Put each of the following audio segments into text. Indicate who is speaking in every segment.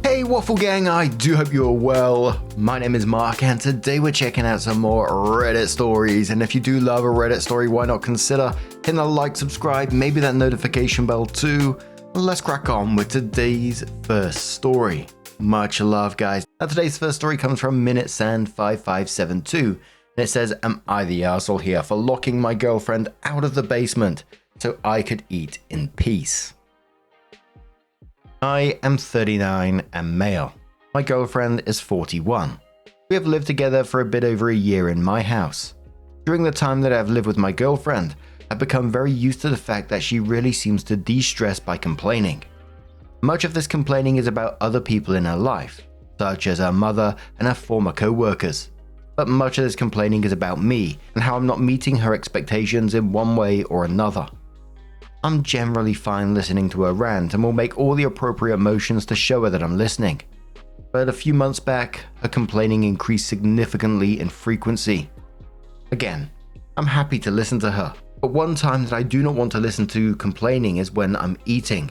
Speaker 1: Hey Waffle Gang, I do hope you're well. My name is Mark and today we're checking out some more Reddit stories, and if you do love a Reddit story, why not consider hitting the like, subscribe, maybe that notification bell too. Let's crack on with today's first story. Much love guys. Now today's first story comes from MinutesAnd5572 and it says, am I the arsehole here for locking my girlfriend out of the basement so I could eat in peace? I am 39 and male. My girlfriend is 41. We have lived together for a bit over a year in my house. During the time that I have lived with my girlfriend, I've become very used to the fact that she really seems to de-stress by complaining. Much of this complaining is about other people in her life, such as her mother and her former co-workers. But much of this complaining is about me and how I'm not meeting her expectations in one way or another. I'm generally fine listening to her rant and will make all the appropriate motions to show her that I'm listening. But a few months back, her complaining increased significantly in frequency. Again, I'm happy to listen to her, but one time that I do not want to listen to complaining is when I'm eating.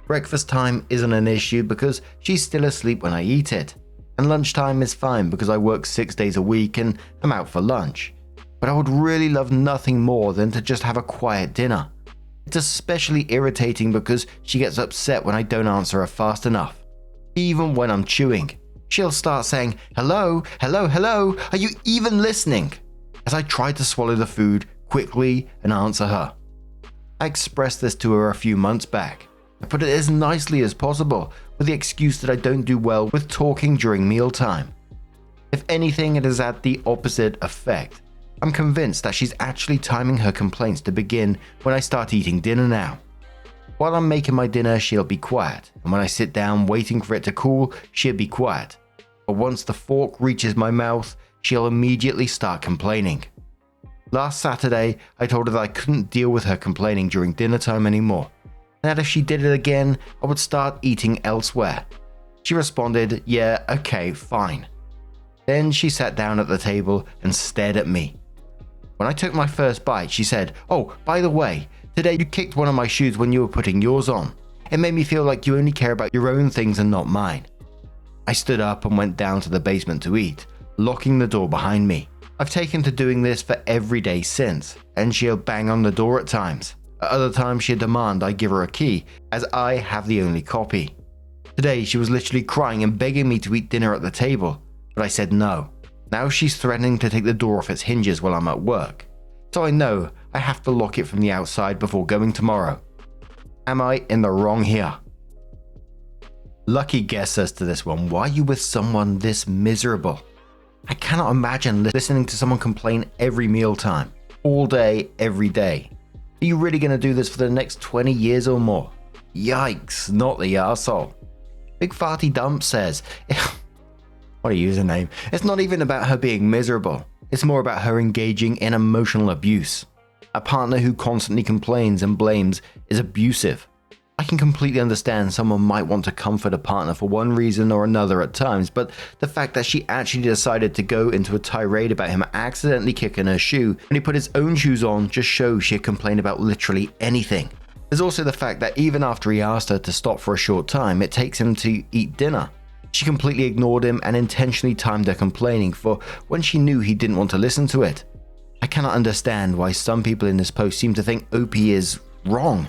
Speaker 1: Breakfast time isn't an issue because she's still asleep when I eat it, and lunchtime is fine because I work 6 days a week and I'm out for lunch. But I would really love nothing more than to just have a quiet dinner. It's especially irritating because she gets upset when I don't answer her fast enough. Even when I'm chewing, she'll start saying, hello, hello, hello, are you even listening? As I try to swallow the food quickly and answer her. I expressed this to her a few months back. I put it as nicely as possible with the excuse that I don't do well with talking during mealtime. If anything, it has had the opposite effect. I'm convinced that she's actually timing her complaints to begin when I start eating dinner now. While I'm making my dinner, she'll be quiet, and when I sit down waiting for it to cool, she'll be quiet. But once the fork reaches my mouth, she'll immediately start complaining. Last Saturday, I told her that I couldn't deal with her complaining during dinner time anymore, and that if she did it again, I would start eating elsewhere. She responded, yeah, okay, fine. Then she sat down at the table and stared at me. When I took my first bite, she said, oh, by the way, today you kicked one of my shoes when you were putting yours on. It made me feel like you only care about your own things and not mine. I stood up and went down to the basement to eat, locking the door behind me. I've taken to doing this for every day since, and she'll bang on the door at times. At other times she'll demand I give her a key, as I have the only copy. Today she was literally crying and begging me to eat dinner at the table, but I said no. Now she's threatening to take the door off its hinges while I'm at work. So I know I have to lock it from the outside before going tomorrow. Am I in the wrong here? Lucky guess says to this one, why are you with someone this miserable? I cannot imagine listening to someone complain every mealtime, all day, every day. Are you really going to do this for the next 20 years or more? Yikes, not the arsehole. Big Farty Dump says, what a username. It's not even about her being miserable. It's more about her engaging in emotional abuse. A partner who constantly complains and blames is abusive. I can completely understand someone might want to comfort a partner for one reason or another at times, but the fact that she actually decided to go into a tirade about him accidentally kicking her shoe when he put his own shoes on just shows she'd complain about literally anything. There's also the fact that even after he asked her to stop for a short time, it takes him to eat dinner. She completely ignored him and intentionally timed her complaining for when she knew he didn't want to listen to it. I cannot understand why some people in this post seem to think OP is wrong.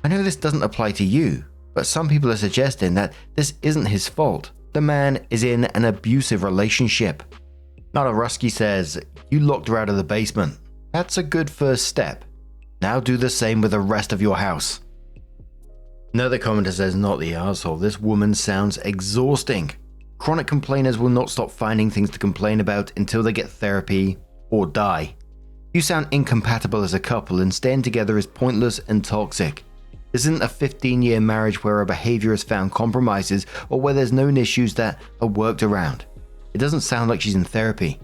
Speaker 1: I know this doesn't apply to you, but some people are suggesting that this isn't his fault. The man is in an abusive relationship. Not a Rusky says, you locked her out of the basement. That's a good first step. Now do the same with the rest of your house. Another commenter says, not the arsehole, this woman sounds exhausting. Chronic complainers will not stop finding things to complain about until they get therapy or die. You sound incompatible as a couple and staying together is pointless and toxic. This isn't a 15-year marriage where her behavior has found compromises or where there's known issues that are worked around. It doesn't sound like she's in therapy.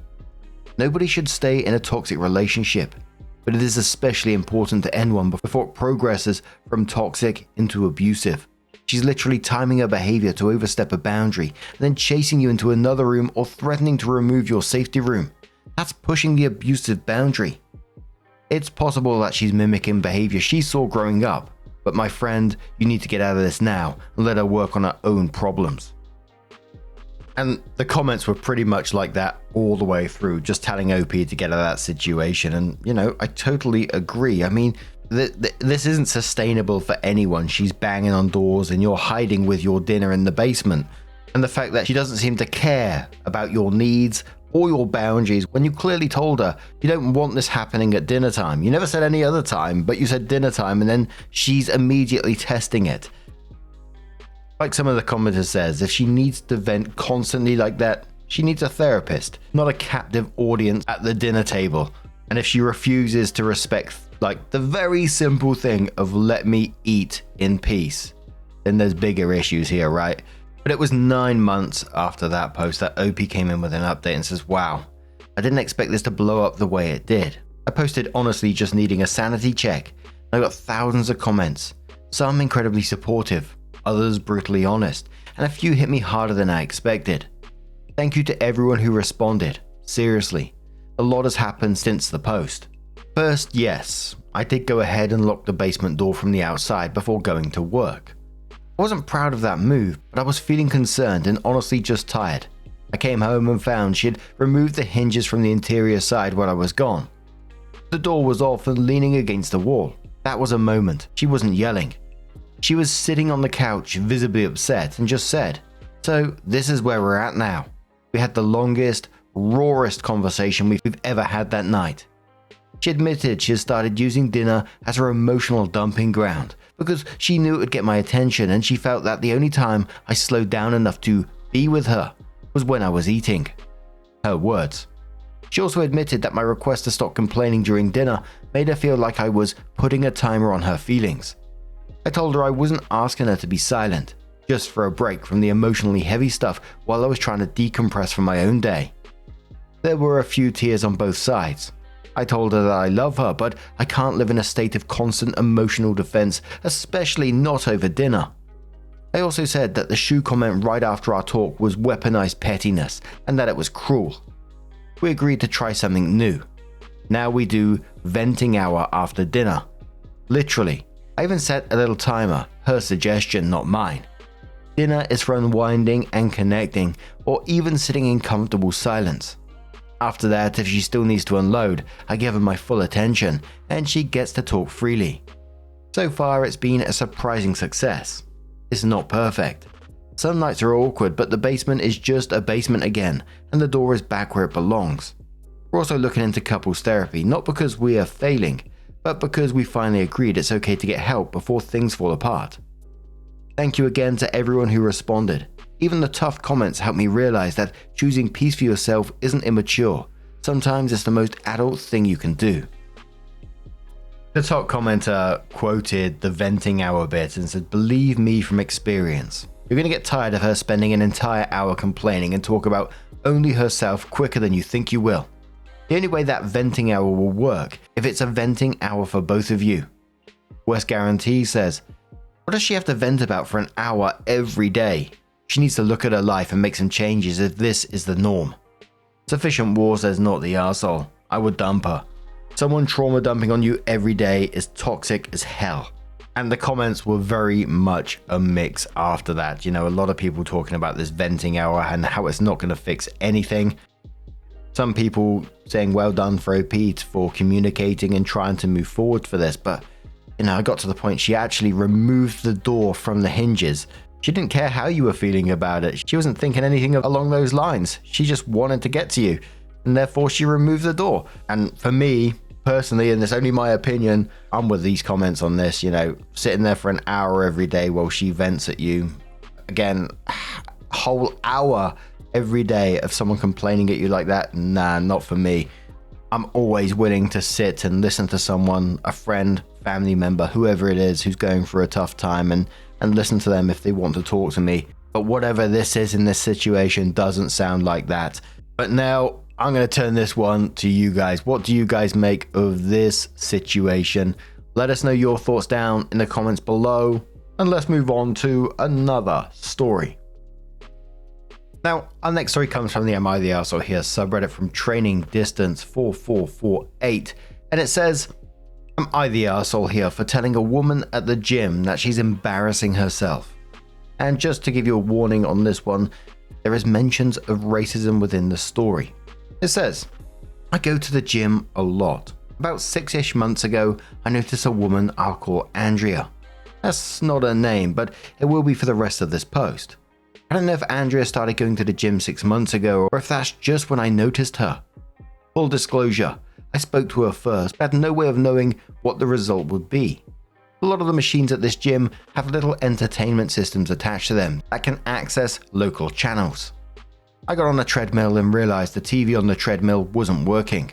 Speaker 1: Nobody should stay in a toxic relationship, but it is especially important to end one before it progresses from toxic into abusive. She's literally timing her behavior to overstep a boundary and then chasing you into another room or threatening to remove your safety room. That's pushing the abusive boundary. It's possible that she's mimicking behavior she saw growing up, But my friend, you need to get out of this now and let her work on her own problems. And the comments were pretty much like that all the way through, just telling OP to get out of that situation. And, I totally agree. I mean, this isn't sustainable for anyone. She's banging on doors and you're hiding with your dinner in the basement. And the fact that she doesn't seem to care about your needs or your boundaries when you clearly told her you don't want this happening at dinner time. You never said any other time, but you said dinner time, and then she's immediately testing it. Like some of the commenters says, if she needs to vent constantly like that, she needs a therapist, not a captive audience at the dinner table. And if she refuses to respect the very simple thing of let me eat in peace, then there's bigger issues here, right? But it was 9 months after that post that OP came in with an update and says, wow, I didn't expect this to blow up the way it did. I posted honestly just needing a sanity check. I got thousands of comments, some incredibly supportive, others brutally honest, and a few hit me harder than I expected. Thank you to everyone who responded. Seriously, a lot has happened since the post. First, yes, I did go ahead and lock the basement door from the outside before going to work. I wasn't proud of that move, but I was feeling concerned and honestly just tired. I came home and found she had removed the hinges from the interior side while I was gone. The door was off and leaning against the wall. That was a moment. She wasn't yelling. She was sitting on the couch, visibly upset, and just said, "So this is where we're at now." We had the longest, rawest conversation we've ever had that night. She admitted she had started using dinner as her emotional dumping ground because she knew it would get my attention, and she felt that the only time I slowed down enough to be with her was when I was eating. Her words. She also admitted that my request to stop complaining during dinner made her feel like I was putting a timer on her feelings. I told her I wasn't asking her to be silent, just for a break from the emotionally heavy stuff while I was trying to decompress from my own day. There were a few tears on both sides. I told her that I love her, but I can't live in a state of constant emotional defense, especially not over dinner. I also said that the shoe comment right after our talk was weaponized pettiness and that it was cruel. We agreed to try something new. Now we do venting hour after dinner. Literally. I even set a little timer, her suggestion, not mine. Dinner is for unwinding and connecting, or even sitting in comfortable silence. After that, if she still needs to unload, I give her my full attention, and she gets to talk freely. So far, it's been a surprising success. It's not perfect. Some nights are awkward, but the basement is just a basement again, and the door is back where it belongs. We're also looking into couples therapy, not because we are failing, but because we finally agreed it's okay to get help before things fall apart. Thank you again to everyone who responded. Even the tough comments helped me realize that choosing peace for yourself isn't immature. Sometimes it's the most adult thing you can do. The top commenter quoted the venting hour bit and said, "Believe me from experience. You're going to get tired of her spending an entire hour complaining and talk about only herself quicker than you think you will. The only way that venting hour will work if it's a venting hour for both of you." West Guarantee says, "What does she have to vent about for an hour every day? She needs to look at her life and make some changes if this is the norm." Sufficient War says, "Not the arsehole. I would dump her. Someone trauma dumping on you every day is toxic as hell." And the comments were very much a mix after that. A lot of people talking about this venting hour and how it's not going to fix anything. Some people saying well done for OP for communicating and trying to move forward for this. But, I got to the point she actually removed the door from the hinges. She didn't care how you were feeling about it. She wasn't thinking anything along those lines. She just wanted to get to you. And therefore she removed the door. And for me, personally, and it's only my opinion, I'm with these comments on this, sitting there for an hour every day while she vents at you. Again, a whole hour every day of someone complaining at you like that, nah, not for me. I'm always willing to sit and listen to someone, a friend, family member, whoever it is who's going through a tough time, and listen to them if they want to talk to me. But whatever this is in this situation doesn't sound like that. But now I'm going to turn this one to you guys. What do you guys make of this situation? Let us know your thoughts down in the comments below, and let's move on to another story. Now, our next story comes from the Am I the Arsehole Here subreddit from Training Distance 4448, and it says, Am I the arsehole here for telling a woman at the gym that she's embarrassing herself? And just to give you a warning on this one, there is mentions of racism within the story. It says, I go to the gym a lot. About 6-ish months ago, I noticed a woman I'll call Andrea. That's not her name, but it will be for the rest of this post. I don't know if Andrea started going to the gym 6 months ago or if that's just when I noticed her. Full disclosure, I spoke to her first, but had no way of knowing what the result would be. A lot of the machines at this gym have little entertainment systems attached to them that can access local channels. I got on the treadmill and realized the TV on the treadmill wasn't working.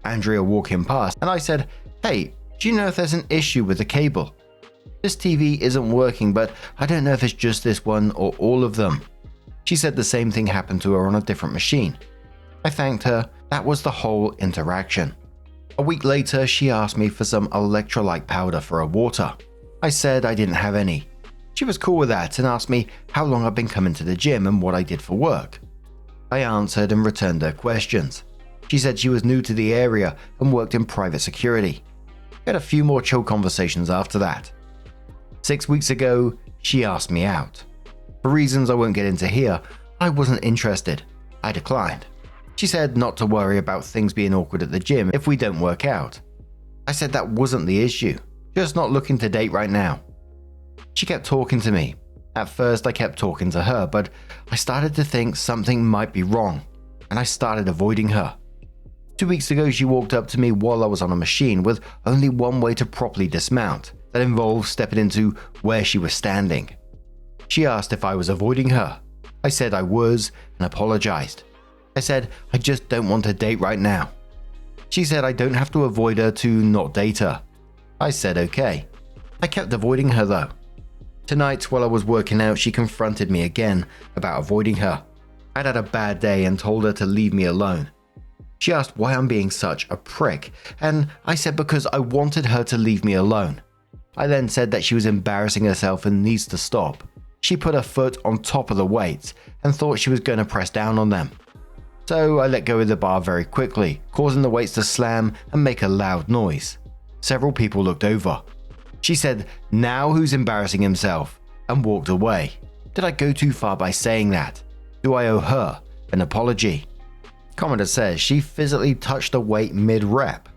Speaker 1: Andrea walking past and I said, hey, do you know if there's an issue with the cable? This TV isn't working, but I don't know if it's just this one or all of them. She said the same thing happened to her on a different machine. I thanked her. That was the whole interaction. A week later, she asked me for some electrolyte powder for her water. I said I didn't have any. She was cool with that and asked me how long I'd been coming to the gym and what I did for work. I answered and returned her questions. She said she was new to the area and worked in private security. We had a few more chill conversations after that. 6 weeks ago, she asked me out. For reasons I won't get into here, I wasn't interested. I declined. She said not to worry about things being awkward at the gym if we don't work out. I said that wasn't the issue, just not looking to date right now. She kept talking to me. At first I kept talking to her, but I started to think something might be wrong, and I started avoiding her. 2 weeks ago she walked up to me while I was on a machine with only one way to properly dismount, that involved stepping into where she was standing. She asked if I was avoiding her. I said I was and apologized. I said I just don't want to date right now. She said I don't have to avoid her to not date her. I said okay. I kept avoiding her though. Tonight while I was working out, she confronted me again about avoiding her. I'd had a bad day and told her to leave me alone. She asked why I'm being such a prick, and I said because I wanted her to leave me alone. I then said that she was embarrassing herself and needs to stop. She put her foot on top of the weights and thought she was going to press down on them. So I let go of the bar very quickly, causing the weights to slam and make a loud noise. Several people looked over. She said, now who's embarrassing himself? And walked away. Did I go too far by saying that? Do I owe her an apology? Commenter says she physically touched the weight mid-rep.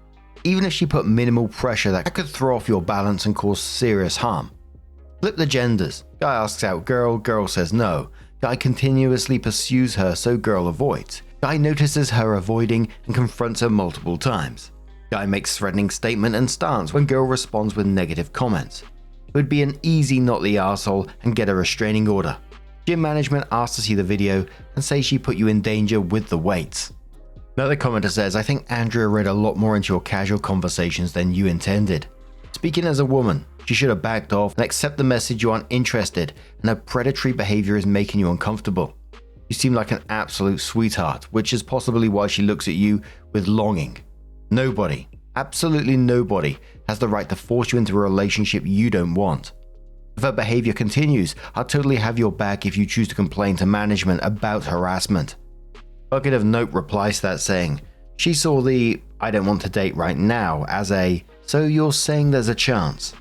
Speaker 1: Even if she put minimal pressure, that could throw off your balance and cause serious harm. Flip the genders. Guy asks out girl, girl says no. Guy continuously pursues her, so girl avoids. Guy notices her avoiding and confronts her multiple times. Guy makes threatening statement and stance when girl responds with negative comments. It would be an easy not the arsehole and get a restraining order. Gym management asks to see the video and say she put you in danger with the weights. Another commenter says, I think Andrea read a lot more into your casual conversations than you intended. Speaking as a woman, she should have backed off and accept the message you aren't interested and her predatory behavior is making you uncomfortable. You seem like an absolute sweetheart, which is possibly why she looks at you with longing. Nobody, absolutely nobody, has the right to force you into a relationship you don't want. If her behavior continues, I'll totally have your back if you choose to complain to management about harassment. Bucket of Note replies to that saying, she saw the I don't want to date right now as a, so you're saying there's a chance.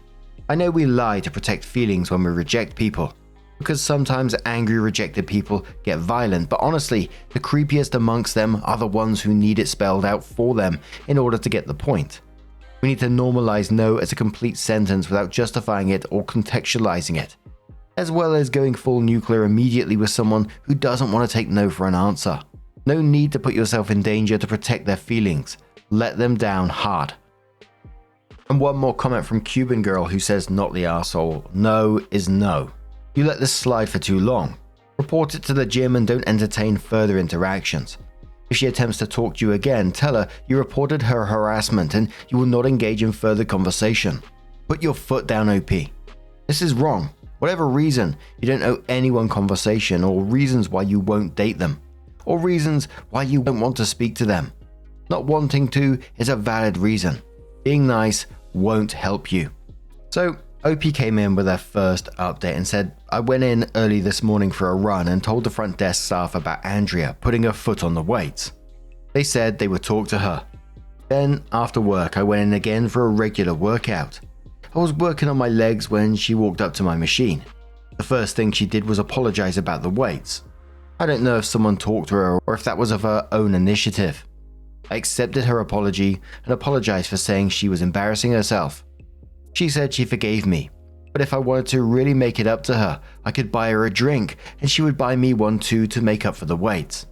Speaker 1: I know we lie to protect feelings when we reject people, because sometimes angry rejected people get violent, but honestly, the creepiest amongst them are the ones who need it spelled out for them in order to get the point. We need to normalize no as a complete sentence without justifying it or contextualizing it, as well as going full nuclear immediately with someone who doesn't want to take no for an answer. No need to put yourself in danger to protect their feelings. Let them down hard. And one more comment from Cuban Girl who says not the arsehole. No is no. You let this slide for too long. Report it to the gym and don't entertain further interactions. If she attempts to talk to you again, tell her you reported her harassment and you will not engage in further conversation. Put your foot down, OP. This is wrong. Whatever reason, you don't owe anyone conversation or reasons why you won't date them, or reasons why you don't want to speak to them. Not wanting to is a valid reason. Being nice won't help you. So, OP came in with their first update and said, I went in early this morning for a run and told the front desk staff about Andrea putting her foot on the weights. They said they would talk to her. Then, after work, I went in again for a regular workout. I was working on my legs when she walked up to my machine. The first thing she did was apologize about the weights. I don't know if someone talked to her or if that was of her own initiative. I accepted her apology and apologized for saying she was embarrassing herself. She said she forgave me, but if I wanted to really make it up to her, I could buy her a drink and she would buy me one too to make up for the weights.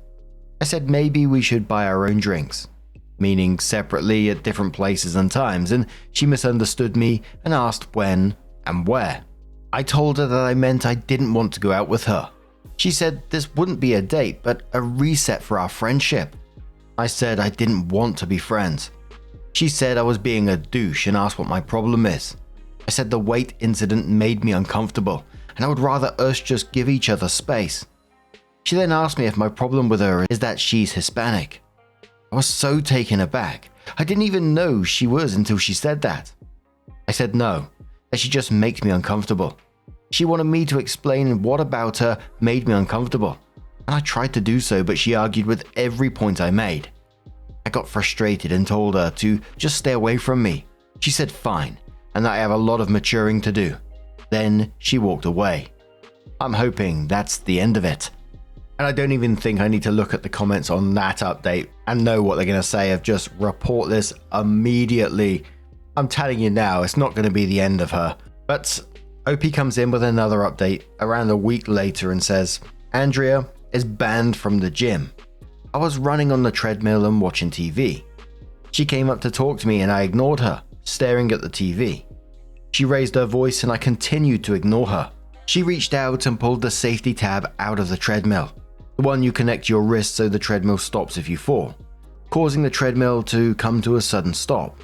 Speaker 1: I said maybe we should buy our own drinks, meaning separately at different places and times, and she misunderstood me and asked when and where. I told her that I meant I didn't want to go out with her. She said this wouldn't be a date, but a reset for our friendship. I said I didn't want to be friends. She said I was being a douche and asked what my problem is. I said the weight incident made me uncomfortable, and I would rather us just give each other space. She then asked me if my problem with her is that she's Hispanic. I was so taken aback. I didn't even know she was until she said that. I said no, that she just makes me uncomfortable. She wanted me to explain what about her made me uncomfortable, and I tried to do so, but she argued with every point I made. I got frustrated and told her to just stay away from me. She said fine, and that I have a lot of maturing to do. Then she walked away. I'm hoping that's the end of it. And I don't even think I need to look at the comments on that update and know what they're going to say of just report this immediately. I'm telling you now, it's not going to be the end of her. But OP comes in with another update around a week later and says, Andrea is banned from the gym. I was running on the treadmill and watching TV. She came up to talk to me and I ignored her, staring at the TV. She raised her voice and I continued to ignore her. She reached out and pulled the safety tab out of the treadmill, the one you connect your wrist so the treadmill stops if you fall, causing the treadmill to come to a sudden stop.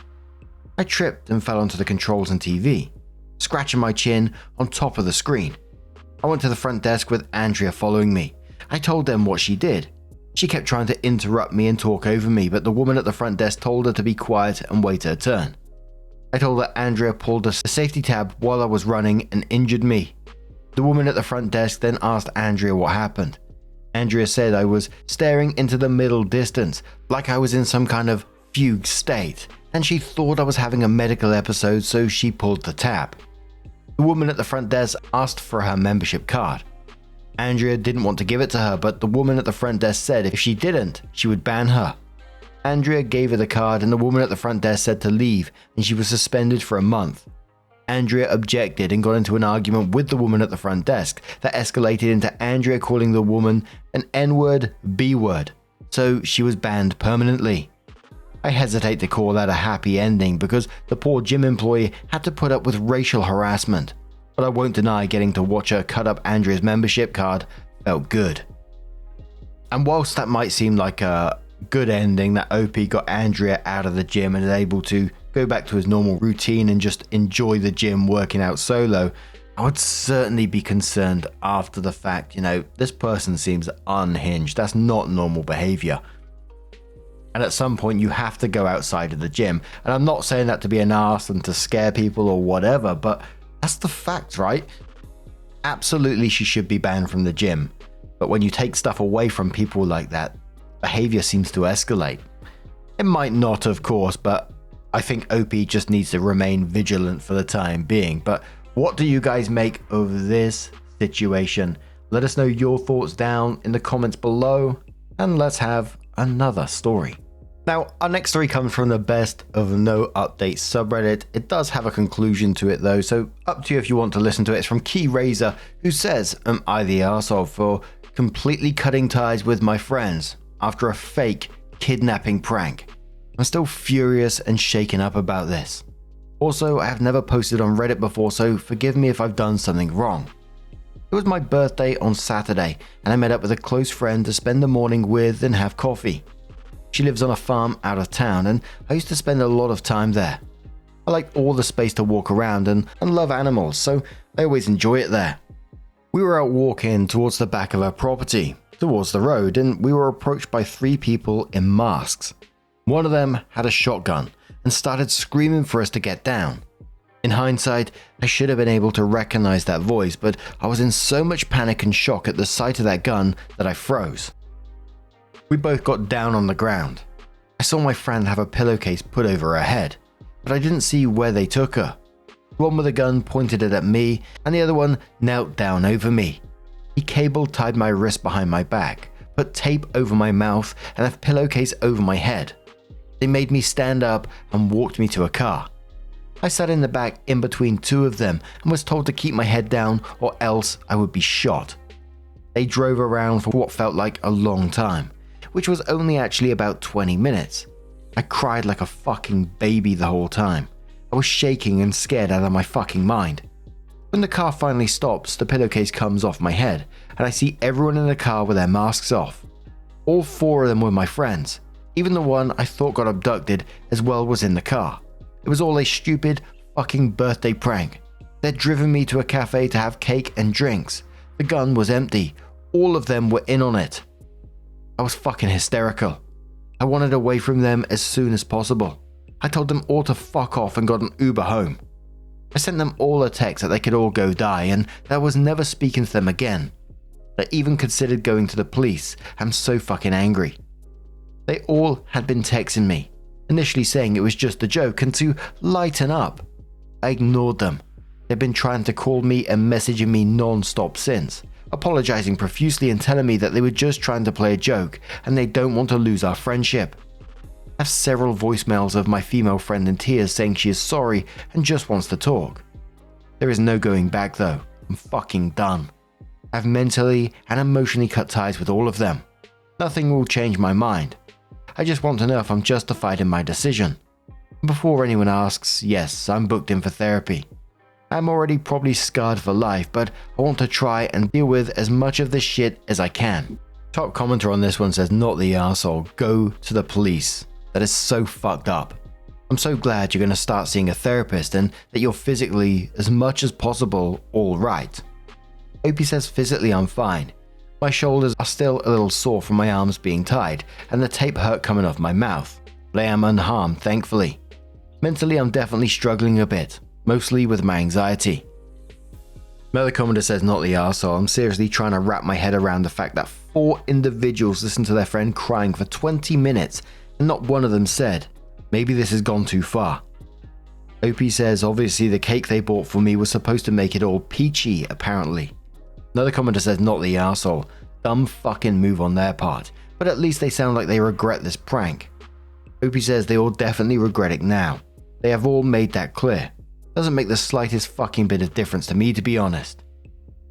Speaker 1: I tripped and fell onto the controls and TV, scratching my chin on top of the screen. I went to the front desk with Andrea following me. I told them what she did. She kept trying to interrupt me and talk over me, but the woman at the front desk told her to be quiet and wait her turn. I told her Andrea pulled the safety tab while I was running and injured me. The woman at the front desk then asked Andrea what happened. Andrea said I was staring into the middle distance, like I was in some kind of fugue state, and she thought I was having a medical episode, so she pulled the tab. The woman at the front desk asked for her membership card. Andrea didn't want to give it to her, but the woman at the front desk said if she didn't, she would ban her. Andrea gave her the card and the woman at the front desk said to leave and she was suspended for a month. Andrea objected and got into an argument with the woman at the front desk that escalated into Andrea calling the woman an N-word, B-word, so she was banned permanently. I hesitate to call that a happy ending because the poor gym employee had to put up with racial harassment, but I won't deny getting to watch her cut up Andrea's membership card felt good. And whilst that might seem like a good ending that OP got Andrea out of the gym and is able to go back to his normal routine and just enjoy the gym working out solo, I would certainly be concerned after the fact, this person seems unhinged. That's not normal behavior. And at some point you have to go outside of the gym. And I'm not saying that to be an arse and to scare people or whatever, but that's the fact, right? Absolutely she should be banned from the gym. But when you take stuff away from people like that, behavior seems to escalate. It might not, of course, but I think OP just needs to remain vigilant for the time being. But what do you guys make of this situation? Let us know your thoughts down in the comments below, and let's have another story. Now, our next story comes from the Best of No Updates subreddit. It does have a conclusion to it though, so up to you if you want to listen to it. It's from Key Razor, who says, am I the arsehole for completely cutting ties with my friends after a fake kidnapping prank? I'm still furious and shaken up about this. Also, I have never posted on Reddit before, so forgive me if I've done something wrong. It was my birthday on Saturday, and I met up with a close friend to spend the morning with and have coffee. She lives on a farm out of town, and I used to spend a lot of time there. I like all the space to walk around and love animals, so I always enjoy it there. We were out walking towards the back of her property, towards the road, and we were approached by 3 people in masks. One of them had a shotgun and started screaming for us to get down. In hindsight, I should have been able to recognize that voice, but I was in so much panic and shock at the sight of that gun that I froze. We both got down on the ground. I saw my friend have a pillowcase put over her head, but I didn't see where they took her. The one with a gun pointed it at me, and the other one knelt down over me. He cable tied my wrist behind my back, put tape over my mouth, and a pillowcase over my head. They made me stand up and walked me to a car. I sat in the back in between two of them and was told to keep my head down or else I would be shot. They drove around for what felt like a long time, which was only actually about 20 minutes. I cried like a fucking baby the whole time. I was shaking and scared out of my fucking mind. When the car finally stops, the pillowcase comes off my head and I see everyone in the car with their masks off. All four of them were my friends. Even the one I thought got abducted as well was in the car. It was all a stupid fucking birthday prank. They'd driven me to a cafe to have cake and drinks. The gun was empty. All of them were in on it. I was fucking hysterical. I wanted away from them as soon as possible. I told them all to fuck off and got an Uber home. I sent them all a text that they could all go die and that I was never speaking to them again. I even considered going to the police. I'm so fucking angry. They all had been texting me, initially saying it was just a joke and to lighten up. I ignored them. They've been trying to call me and messaging me non-stop since, apologizing profusely and telling me that they were just trying to play a joke and they don't want to lose our friendship. I have several voicemails of my female friend in tears saying she is sorry and just wants to talk. There is no going back though. I'm fucking done. I've mentally and emotionally cut ties with all of them. Nothing will change my mind. I just want to know if I'm justified in my decision. Before anyone asks, yes, I'm booked in for therapy. I'm already probably scarred for life, but I want to try and deal with as much of this shit as I can. Top commenter on this one says, not the arsehole, go to the police. That is so fucked up. I'm so glad you're going to start seeing a therapist and that you're physically, as much as possible, all right. Opie says, physically I'm fine. My shoulders are still a little sore from my arms being tied and the tape hurt coming off my mouth, but I am unharmed thankfully. Mentally I'm definitely struggling a bit, mostly with my anxiety. Another commenter says, not the arsehole, I'm seriously trying to wrap my head around the fact that 4 individuals listened to their friend crying for 20 minutes and not one of them said, maybe this has gone too far. Opie says, obviously the cake they bought for me was supposed to make it all peachy apparently. Another commenter says, not the arsehole, dumb fucking move on their part, but at least they sound like they regret this prank. Opie says they all definitely regret it now. They have all made that clear. Doesn't make the slightest fucking bit of difference to me, to be honest.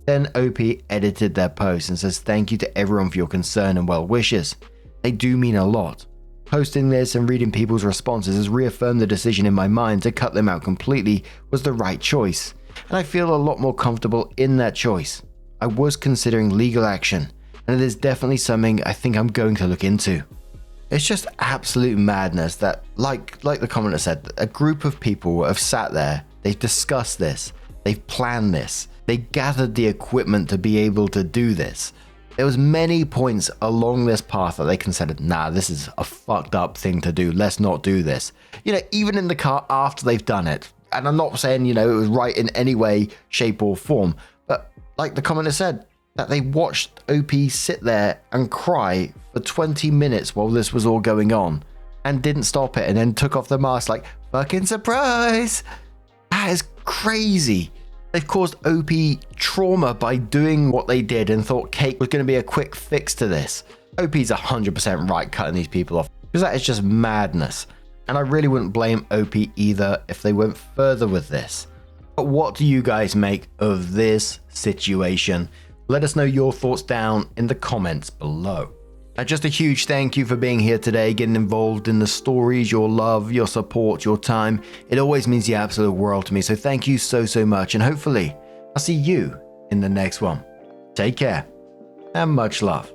Speaker 1: Then Opie edited their post and says, thank you to everyone for your concern and well wishes. They do mean a lot. Posting this and reading people's responses has reaffirmed the decision in my mind to cut them out completely was the right choice, and I feel a lot more comfortable in that choice. I was considering legal action, and it is definitely something I think I'm going to look into. It's just absolute madness that, like the commenter said, a group of people have sat there, they've discussed this, they've planned this, they gathered the equipment to be able to do this. There was many points along this path that they considered, nah, this is a fucked up thing to do, let's not do this. You know, even in the car after they've done it. And I'm not saying, you know, it was right in any way, shape or form, but like the commenter said, that they watched OP sit there and cry for 20 minutes while this was all going on and didn't stop it and then took off the mask like, fucking surprise. That is crazy. They've caused OP trauma by doing what they did and thought cake was going to be a quick fix to this. OP's 100% right cutting these people off because that is just madness. And I really wouldn't blame OP either if they went further with this. But what do you guys make of this situation? Let us know your thoughts down in the comments below. And just a huge thank you for being here today, getting involved in the stories, your love, your support, your time. It always means the absolute world to me. So thank you so much. And hopefully I'll see you in the next one. Take care and much love.